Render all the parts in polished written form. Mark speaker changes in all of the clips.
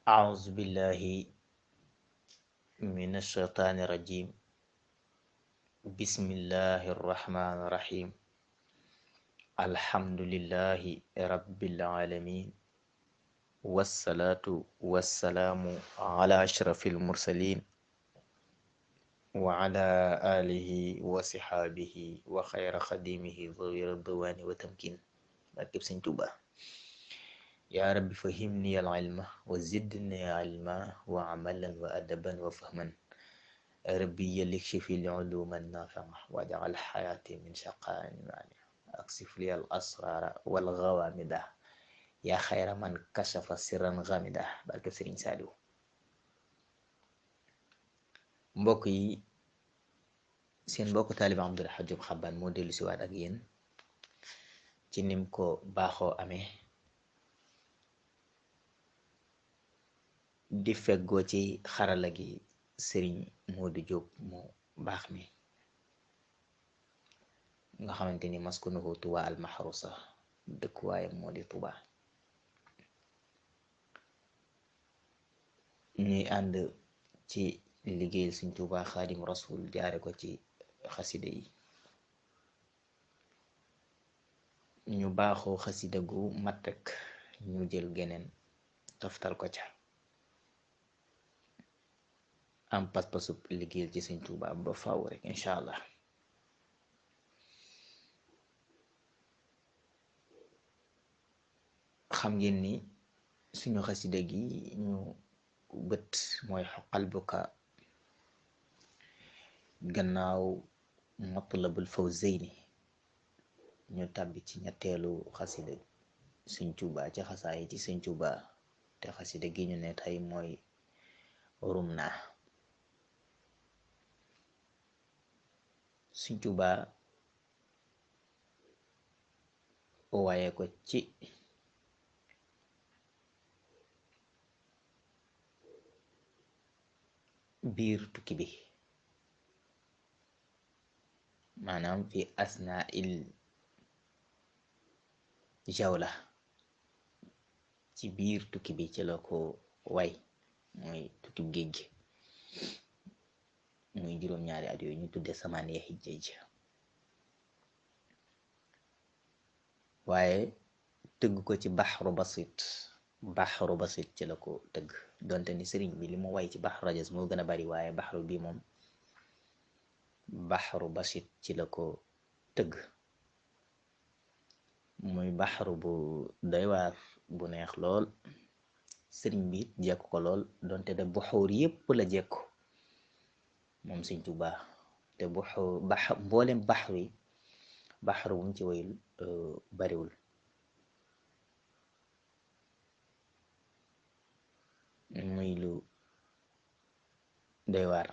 Speaker 1: أعوذ بالله من الشيطان الرجيم. بسم الله الرحمن الرحيم. الحمد لله رب العالمين، والصلاة والسلام على أشرف المرسلين وعلى آله وصحابه وخير خديمه ذوي الرضوان وتمكين. barkeb Sëñ Tuuba. يا رب فهمني العلم وزدني علما وعملا وأدبا وفهما. ربي يكشف العلوم النافعة واجعل حياتي من شقاء مانع. أكشف لي الأسرار والغوامض يا خير من كشف سرا غامضا. barke Sëriñ Saaliw. mbokk yi, seen mbokk taalibe Abdul Ahad Diop Xaban moo dellu si waat ak yéen ci nim ko baaxoo amee, di feggoo ci xarala gi Sëriñ Moodu Diop mu baax mi nga xamante ni maskanuhu Tuubaa al mahrusa, dëkkuwaayam moo di Tuubaa. ñuy ànd ci liggéeyal Sëriñ Tuubaa Xaadim Rasul jaare ko ci xasida yi. ñu baaxoo xasida gu mat rek ñu jël geneen toftal ko ca, am pas-pasub liggéeyal ci Sëriñ Tuubaa ba faw rek incha allah. xam ngeen ni suñu xasida gi ñu bët mooy xoqal buka, gannaaw Matlabul Fawzayni ñu tàbbi ci ñetteelu xasida Sëriñ Tuubaa ci xasaay ci Sëriñ Tuubaa, te xasida gi ñu ne tey mooy Rumna. Sëriñ Tuubaa waaye ko ci biir tukki bi, maanaam fi asna il jawla, ci biir tukki bi ci la ko way, mooy tukki géej gi, muy juróom-ñaari at yooyu ñu tudde samaaniya hijja. waaye tëgg ko ci baxru basit ci la ko tëgg, donte ni sëriñ bi li mu way ci baxru rajas moo gën a bari, waaye baxru bi moom baxru basit ci la ko tëgg. muy baxru bu doy waar, bu neex lool. sëriñ bi jekku ko lool, donte de buxuur yépp la jekku moom Sëriñ Tuubaa. te mboolem baxru yi, baxru bu mu ci wayul bariwul. muy lu doy waar.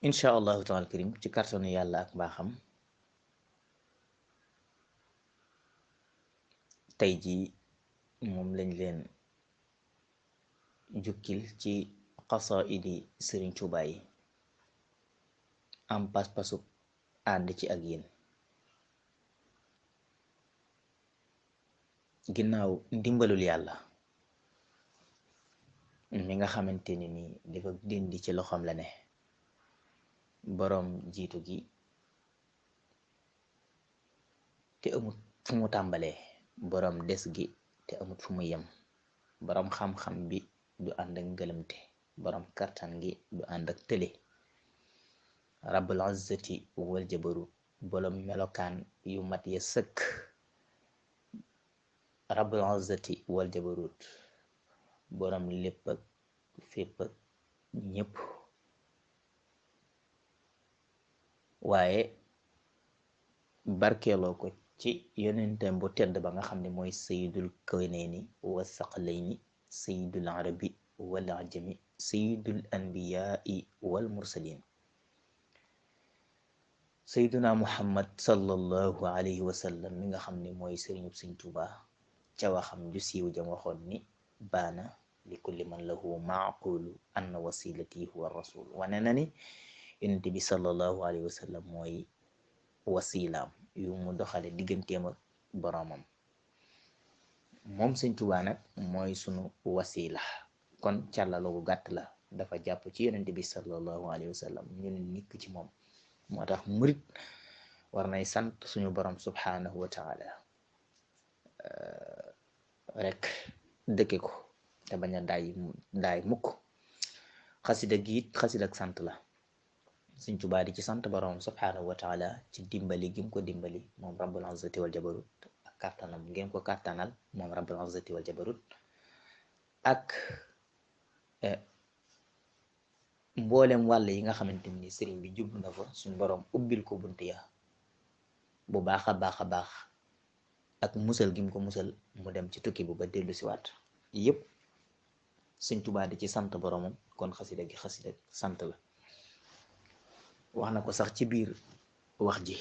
Speaker 1: incha allahu taala karim, ci kàttanu yàlla ak mbaaxam, tey jii moom lañ leen jukkil ci xasaidi Sëriñ Tuubaa yi, am pas-pasub ànd ci ak yéen. ginnaaw ndimbalul yàlla mi nga xamante ni nii dafa dindi ci loxoom la ne, boroom jiitu gi te amut fu mu tàmbalee, boroom des gi te amut fu mu yem, boroom xam-xam bi du ànd ak ngëlëmte, boroom kartan gi du ànd ak tële, rabbul izzati wal jabarut, boroom melokaan yu mat ya sëkk, rabbul izzati wal jabarut, boroom lépp ak fépp ak ñépp. waaye barkeeloo ko ci yonentem bu tedd ba nga xam ne mooy sayidul kawnayni wa saqalayni, sayidul arabi wal ajami, sayidul anbiyai wal mursalin, sayiduna muhammad sallallahu alayhi wa sallam, mi nga xam ne mooy sëriñub Sëriñ Tuubaa. ca waxam ju siiw jam waxoon ni baana li kulli man lahu maaqulu anna wasilati huwa rasul. wane na ni yonent bi sallallahu alayhi wa sallam mooy wasilaam yu mu doxale digganteem ak boroomam. moom sëñ Tuubaa nag mooy sunu wasila kon càllala gu gàtt la dafa jàpp ci yonente bi sallallahu alayhi wa sallam ñun nikk ci moom moo tax murit war nay sant suñu borom subhanahu wa taala rek dëkke ko te bañ a daay mukk xasida gi it xasida ak sant la sëñ Tuubaa di ci sant borom subhanahu wa taala ci dimbali gim ko dimbali moom rabbul izzati wal jabarut ak kàttanam ngeen ko kàttanal moom rabbul izzati wal jabarut ak mboolem wàll yi nga xamante ni sëriñ bi jublu na fa suñ borom ubbil ko bunt ya bu baax a baax a baax ak musal gim ko musal mu dem ci tukki bu ba dellu si waat yépp sëñ Tuubaa di ci sant boromam kon xasida gi xasida sant la wax na ko sax ci biir wax ji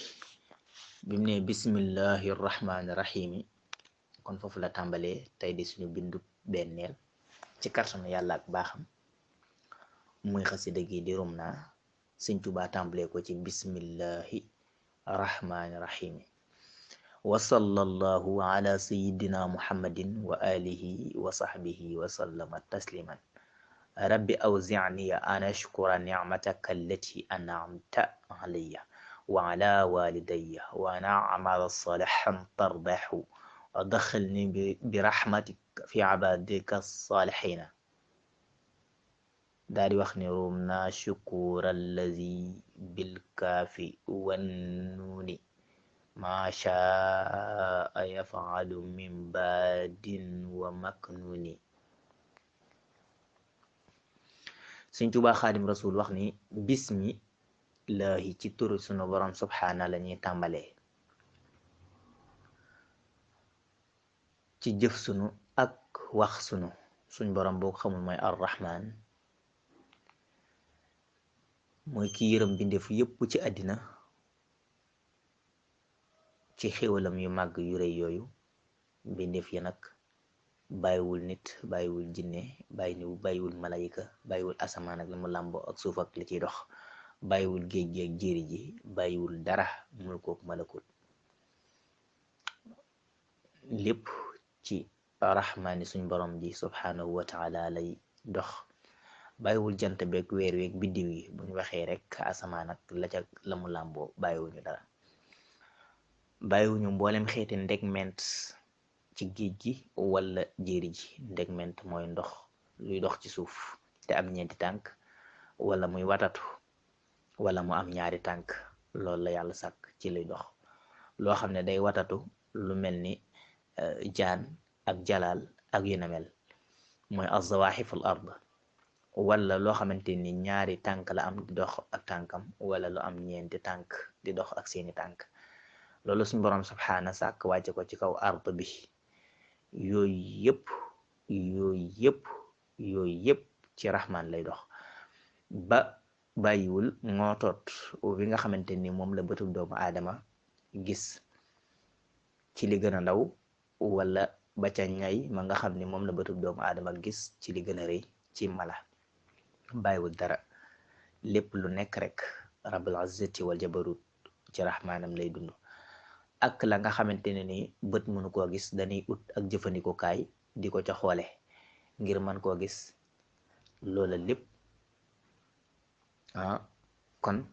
Speaker 1: bi mu ne bismillahi rahmaani rahimi kon foofu la tàmbalee tey di suñu bindu benneel ci kàttanu yàlla ak baaxam muy xasida gi di rum naa sëñ Tuubaa tàmbalee ko ci bismillahi rahmaani rahimi wa sallallahu ala sayidina muhammadin wa alihi wa sahbihi wa sallama tasliman rabbi awzi'ni an ashkura ni'mataka allati an'amta alayya wa ala walidayya wa an a'mala salihan tardahu wa adkhilni bi rahmatika fi ibadika as-salihin daal di wax ne ruum naa shukura allazi bilkaafi wannuuni maa shaa yafalu min baadin wa maknuni Sëñ Tuubaa Xaadim Rasul wax ni bismillahi ci turu sunu borom subhaana la ñuy tàmbalee ci jëf sunu ak wax sunu suñ borom boo ko xamul mooy arrahman mooy ki yërëm bindeef yépp ci àddina ci xéwalam yu màgg yu rëy yooyu bindeef ya nag bàyyiwul nit bàyyiwul jinne bàyyiwul malayika bàyyiwul asamaan ak la mu làmboo ak suuf ak li ciy dox bàyyiwul géej gi ak jéeri ji bàyyiwul dara mul kook malakut lépp ci rahmaani suñ borom ji subhanahu wa taala lay dox bàyyiwul jant beeg weer weeg biddiw yi bu ñu waxee rek asamaan ak la mu làmboo bàyyiwuñu dara bàyyiwuñu mboolem xeeti ndegment ci géej gi wala jéeri ji ndegment mooy ndox luy dox ci suuf te am ñeenti tànk wala muy watatu wala mu am ñaari tànk loolu la yàlla sàkk ci luy dox loo xam ne day watatu lu mel ni jaan ak jalaal ak yu na mel mooy az-zawaahiful ard wala loo xamante ni ñaari tànk la am di dox ak tànkam wala lu am ñeenti tànk di dox ak seeni tànk loolu suñ borom subhaana sàkk wàcce ko ci kaw ard bi yooyu yëpp ci rahman lay dox ba bàyyiwul ngootoot bi nga xamante ni moom la bëtub doomu aadama gis ci li gën a ndaw wala ba ca ñay ma nga xam ni moom la bëtub doomu aadama gis ci li gën a rëy ci mala bàyyiwul dara lépp lu nekk rek rabbul izzati wal jabarut ci rahmaanam lay dund ak la nga xamante ne ni bët mënu koo gis dañuy ut ak jëfandikukaay di ko ca xoole ngir mën koo gis loola lépp kon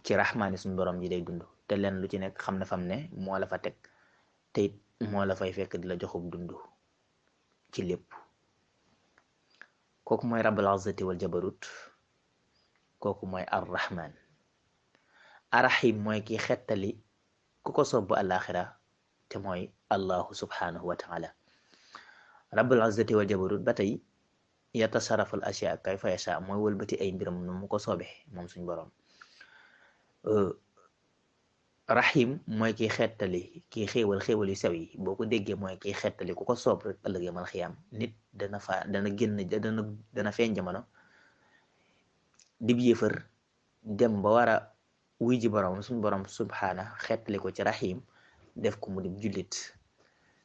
Speaker 1: ci rahmaani suñu borom ji day dund te leen lu ci nekk xam na fam ne moo la fa teg te it moo la fay fekk di la joxub dund ci lépp kooku mooy rabbul izzati wal jabarut kooku mooy arrahman arrahim mooy ki xettali ku ko soob bu àllaaxira te mooy allahu subhanahu wa taala rabbul izzati wal jabarut ba tey yatasarrafu al ashyaa kayfa yashaa mooy wëlbati ay mbiram nu mu ko soobee moom suñ borom rahim mooy kiy xettali kiy xéewal yu sew yi boo ko déggee mooy kiy xettali ku ko soob rek ëllëgee mal xiyaam nit dana feeñ jamono dib yéefar dem ba war a wuy ji borom suñ borom subhaana xettali ko ci rahim def ko mu dib jullit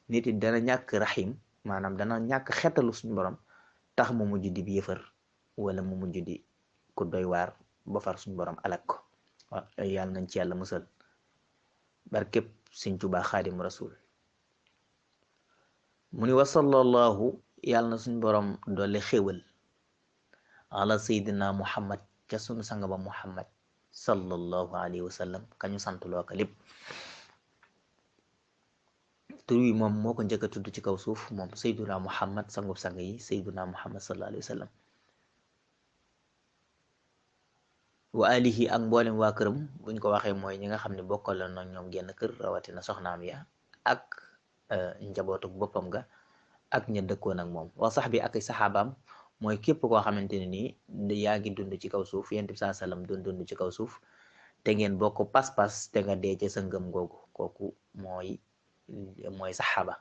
Speaker 1: nit it dana ñàkk rahim maanaam dana ñàkk xettalu suñ borom tax mu mujj di yéefar wala mu mujj di ku doy waar ba far suñ borom alak ko yàlla nañ ci yàlla musal barkeb Sëñ Tuubaa Xaadim Rasul mu ni wa sallallahu yàlla na suñ borom doole xéwal ala sayyidina muhammad ca sunu sanga ba muhammad sallallahu alayhi wa sallam kañu sant loo ko lépp tur wi moom moo ko njëkk a tudd ci kaw suuf moom sayyiduna muhammad sangub sang yi sayyiduna muhammad sallallahu alayhi wa sallam wa alihi ak mboolem waa këram buñ ko waxee mooy ñi nga xam ne bokkaloon na ñoom genn kër rawatina soxnaam ya ak njabootuk boppam ga ak ña dëkkoon ak moom wa sax bi ak saxaabaam mooy képp koo xamante ne nii yaa ngi dund ci kaw suuf yonent bi saa sallam doon dund ci kaw suuf te ngeen bokk pas-pas te nga dee ca sa ngëm googu kooku mooy saxaaba.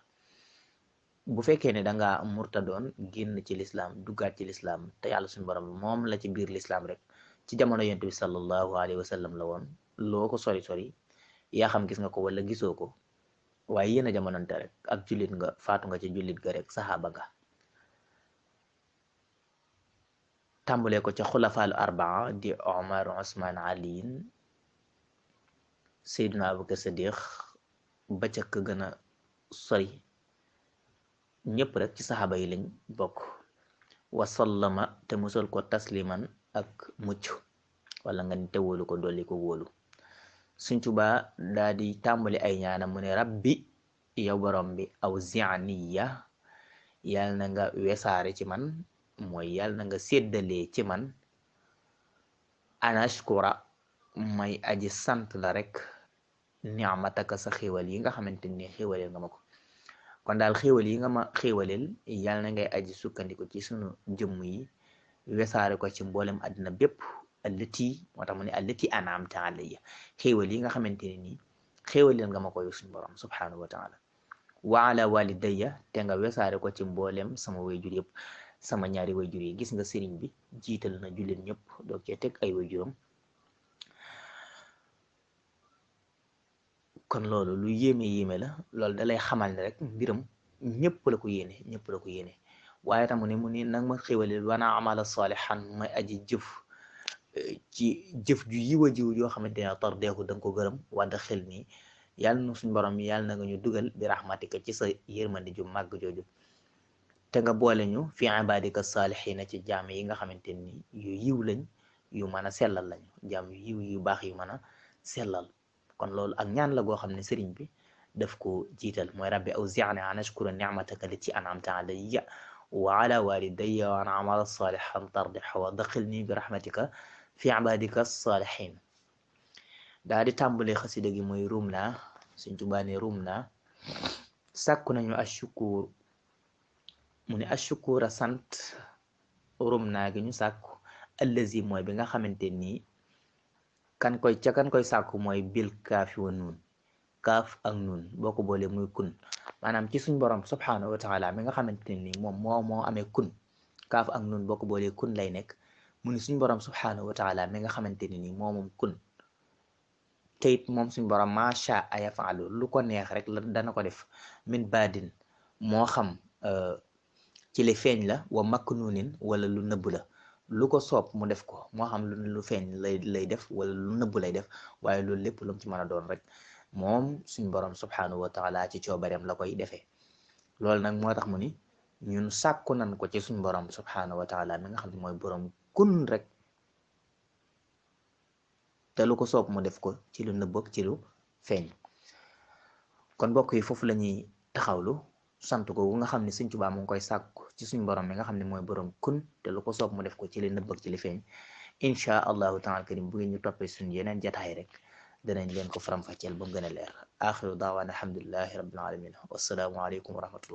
Speaker 1: bu fekkee ne danga murtadoon génn ci lislaam duggaat ci lislaam te yàlla suñu borom moom la ci biir lislaam rek ci jamono yonent bi sallallahu alayhi wa sallam la woon loo ko sori sori yaa xam gis nga ko wala gisoo ko waaye yéen a jamonante rek ak jullit nga faatu nga ci jullit ga rek saxaaba nga. tàmbalee ko ca xulafaalu arbaa di Omar Osman aliin Seydina Abubakar Sadiq ba ca ka gën a sori ñëpp rek ci saxaaba yi lañ bokk wasallama te musal ko tasliman ak mucc wala nga ni te wóolu ko dolli ko wóolu. Sëñ Tuubaa daa di tàmbali ay ñaanam mu ne rabbi yow borom bi aw zianiya yàlla na nga wesaare ci man mooy yàlla na nga séddalee ci man anashkura may aji sant la rek ni'mataka sa xéwal yi nga xamante ni xéwaleel nga ma ko kon daal xéwal yi nga ma xéwaleel yàlla na ngay aji sukkandiku ci sunu jëmm yi wesaare ko ci mboolem àddina bépp allati moo tax mu ne allati an'amta alayya xéwal yi nga xamante ne nii xéwaleel nga ma ko yow suñu borom subhanahu wa taala wa ala walidayya te nga wesaare ko ci mboolem sama wayjur yëpp sama ñaari wayjur yi gis nga sëriñ bi jiital na jullit ñëpp doog cee teg ay wayjuram kon loolu lu yéeme la loolu dalay xamal ne rek mbiram ñëpp la ko yéene waaye tam mu ne nag ma xéwaleel wana amala salihan may aji jëf ci jëf ju yiwa jiw yoo xamante ne tar deeku da nga ko gërëm wadda xel nii yàlla na suñ borom yàlla na nga ñu dugal bi rahmatika ci sa yërmande ju màgg jooju te nga boole ñu fi ibadika salihina ci jaam yi nga xamante ni yu yiw lañ yu mën a sellal lañ jaam yu yiw yu baax yu mën a sellal kon loolu ak ñaan la goo xam ne sëriñ bi daf ko jiital mooy rabbi awzi'ni an ashkura ni'mataka allati an'amta alayya wa ala walidayya wa an amala salihan tardiha wa daxilni bi rahmatika fi ibadika salihin daa di tàmbale xasida gi mooy ruum naa Sëriñ Tuubaa ne ruum naa sàkku nañu ashukur mu ne ashukura sant rum naa gi ñu sàkku allazi mooy bi nga xamante nii kan koy sàkku mooy bil kaafi wa nuun kaaf ak nuun boo ko boolee muy kun maanaam ci suñ borom subhanahu wa taala mi nga xamante nii moom moo amee kun kaaf ak nuun boo ko boolee kun lay nekk mu ni suñ borom subhanahu wa taala mi nga xamante ne nii moom kun te it moom suñ borom macha ayafalu lu ko neex rek la dana ko def min baadin moo xam ci li feeñ la wa maknuunin wala lu nëbb la lu ko soob mu def ko moo xam lu feeñ lay def wala lu nëbb lay def waaye loolu lépp lu mu ci mën a doon rek moom suñ borom subhanahu wa taala ci coobareem la koy defee loolu nag moo tax mu ni ñun sàkku nan ko ci suñ borom subhanahu wa taala mi nga xam ne mooy borom kun rek te lu ko soob mu def ko ci lu nëbb ak ci lu feeñ kon mbokk yi foofu la ñuy taxawlu sant ko nga xam ne Sëriñ Tuubaa mu ngi koy sàkku ci suñ borom mi nga xam ne mooy borom kun te lu ko soob mu def ko ci li nëbb ak ci li feeñ inchaa allahu taala karim bu ngeen ñu toppee suñ yeneen jataay rek danañ leen ko faram-fàcceel ba mu gën a leer axiru daawaana alhamdulillahi rabbil alamin wassalaamu aleykum wa rahmatullah